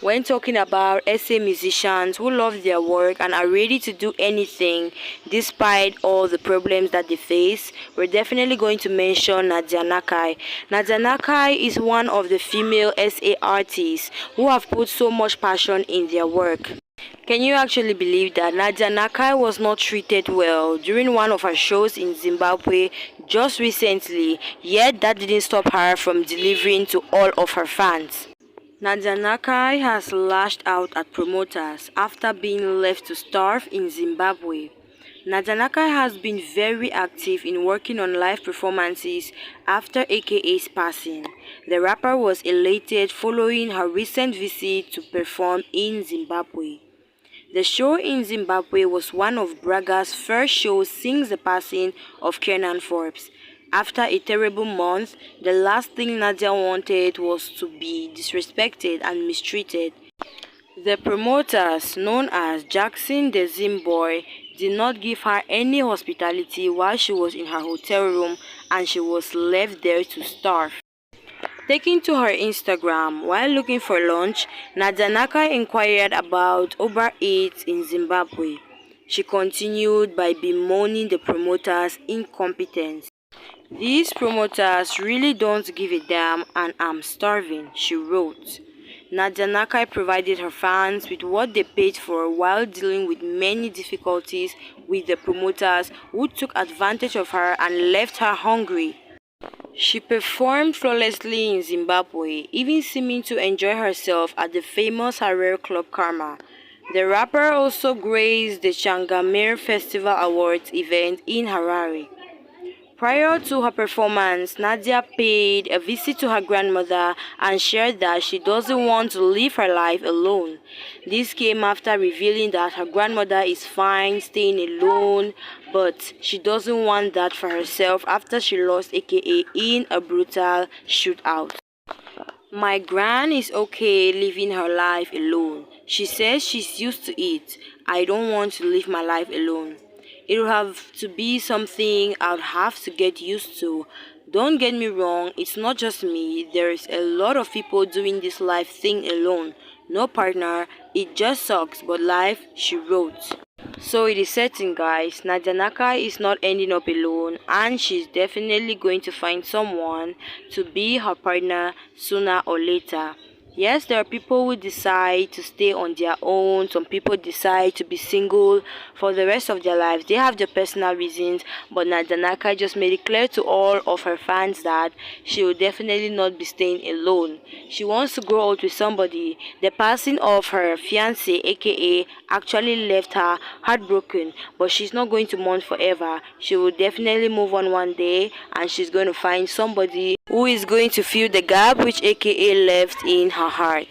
When talking about SA musicians who love their work and are ready to do anything despite all the problems that they face, we're definitely going to mention Nadia Nakai. Nadia Nakai is one of the female SA artists who have put so much passion in their work. Can you actually believe that Nadia Nakai was not treated well during one of her shows in Zimbabwe just recently, yet that didn't stop her from delivering to all of her fans? Nadia Nakai has lashed out at promoters after being left to starve in Zimbabwe. Nadia Nakai has been very active in working on live performances after AKA's passing. The rapper was elated following her recent visit to perform in Zimbabwe. The show in Zimbabwe was one of Braga's first shows since the passing of Kenan Forbes. After a terrible month, the last thing Nadia wanted was to be disrespected and mistreated. The promoters, known as Jackson the Zimbabwe, did not give her any hospitality while she was in her hotel room, and she was left there to starve. Taking to her Instagram while looking for lunch, Nadia Nakai inquired about Uber Eats in Zimbabwe. She continued by bemoaning the promoters' incompetence. "These promoters really don't give a damn and I'm starving," she wrote. Nadia Nakai provided her fans with what they paid for while dealing with many difficulties with the promoters who took advantage of her and left her hungry. She performed flawlessly in Zimbabwe, even seeming to enjoy herself at the famous Harare club Karma. The rapper also graced the Changamire Festival Awards event in Harare. Prior to her performance, Nadia paid a visit to her grandmother and shared that she doesn't want to live her life alone. This came after revealing that her grandmother is fine staying alone, but she doesn't want that for herself after she lost AKA in a brutal shootout. "My gran is okay living her life alone. She says she's used to it. I don't want to live my life alone. It will have to be something I'll have to get used to. Don't get me wrong, it's not just me. There's a lot of people doing this life thing alone. No partner. It just sucks, but life," she wrote. So it is certain, guys, Nadia Nakai is not ending up alone, and she's definitely going to find someone to be her partner sooner or later. Yes, there are people who decide to stay on their own. Some people decide to be single for the rest of their lives. They have their personal reasons, but Nadia Nakai just made it clear to all of her fans that she will definitely not be staying alone. She wants to grow old with somebody. The passing of her fiancé, aka, actually left her heartbroken, but she's not going to mourn forever. She will definitely move on one day, and she's going to find somebody who is going to fill the gap which AKA left in her heart.